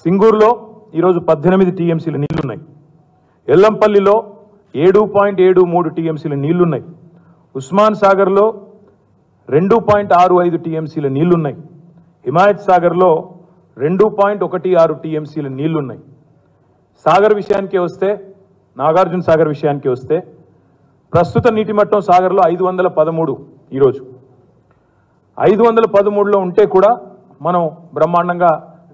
సింగూరులో ఈరోజు 18 టీఎంసీల నీళ్లున్నాయి. ఎల్లంపల్లిలో 7.73 టీఎంసీల నీళ్లున్నాయి. ఉస్మాన్ సాగర్లో 2.65 టీఎంసీల నీళ్లున్నాయి. హిమాయత్ సాగర్లో 2.16 టీఎంసీల నీళ్లున్నాయి. సాగర్ విషయానికి వస్తే, నాగార్జున సాగర్ విషయానికి వస్తే ప్రస్తుత నీటి మట్టం సాగర్లో 513 ఈరోజు 513లో ఉంటే కూడా మనం బ్రహ్మాండంగా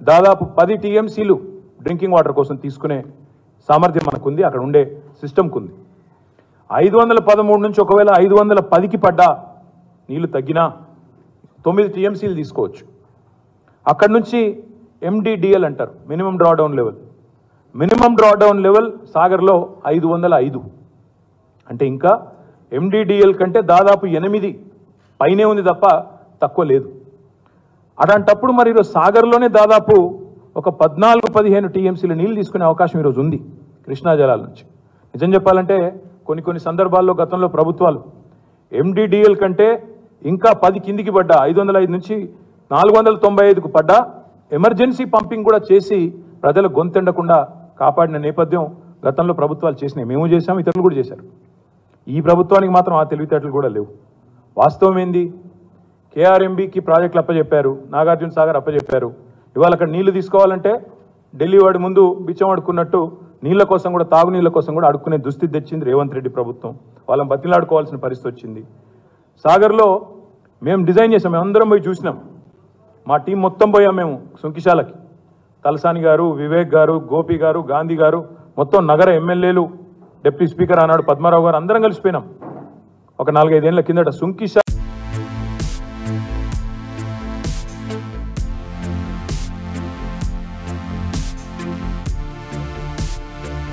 దాదాపు 10 టీఎంసీలు డ్రింకింగ్ వాటర్ కోసం తీసుకునే సామర్థ్యం మనకుంది, అక్కడ ఉండే సిస్టమ్కి ఉంది. 513 నుంచి ఒకవేళ 510కి పడ్డా నీళ్లు తగ్గినా 9 టీఎంసీలు తీసుకోవచ్చు. అక్కడి నుంచి MDDL అంటారు, minimum drawdown level. Minimum drawdown level సాగర్లో 505, అంటే ఇంకా MDDL కంటే దాదాపు 8 పైనే ఉంది తప్ప తక్కువ లేదు. అలాంటప్పుడు మరి ఈరోజు సాగర్లోనే దాదాపు ఒక 14-15 టీఎంసీల నీళ్ళు తీసుకునే అవకాశం ఈరోజు ఉంది కృష్ణా జలాల నుంచి. నిజం చెప్పాలంటే కొన్ని సందర్భాల్లో గతంలో ప్రభుత్వాలు MDDL కంటే ఇంకా 10 కిందికి పడ్డా, 505 నుంచి 495కు పడ్డా ఎమర్జెన్సీ పంపింగ్ కూడా చేసి ప్రజల గొంతెండకుండా కాపాడిన నేపథ్యం గతంలో ప్రభుత్వాలు చేసినాయి. మేము చేశాం, ఇతరులు కూడా చేశారు. ఈ ప్రభుత్వానికి మాత్రం ఆ తెలివితేటలు కూడా లేవు. వాస్తవం ఏంది? KRMBకి ప్రాజెక్టులు అప్పచెప్పారు, నాగార్జున సాగర్ అప్పచెప్పారు. ఇవాళ అక్కడ నీళ్లు తీసుకోవాలంటే ఢిల్లీ వాడి ముందు బిచ్చం అడుక్కున్నట్టు నీళ్ల కోసం కూడా, తాగునీళ్ల కోసం కూడా అడుక్కునే దుస్థితి తెచ్చింది రేవంత్ రెడ్డి ప్రభుత్వం. వాళ్ళని బతిలాడుకోవాల్సిన పరిస్థితి వచ్చింది. సాగర్లో మేము డిజైన్ చేసాం, మేము అందరం పోయి చూసినాం. మా టీం మొత్తం పోయాం మేము సుంకిశాలకి. తలసాని గారు, వివేక్ గారు, గోపి గారు, గాంధీ గారు, మొత్తం నగర ఎమ్మెల్యేలు, డిప్యూటీ స్పీకర్ ఆనాడు పద్మారావు గారు అందరం కలిసిపోయినాం ఒక 4-5 ఏళ్ల కిందట సుంకిశాల.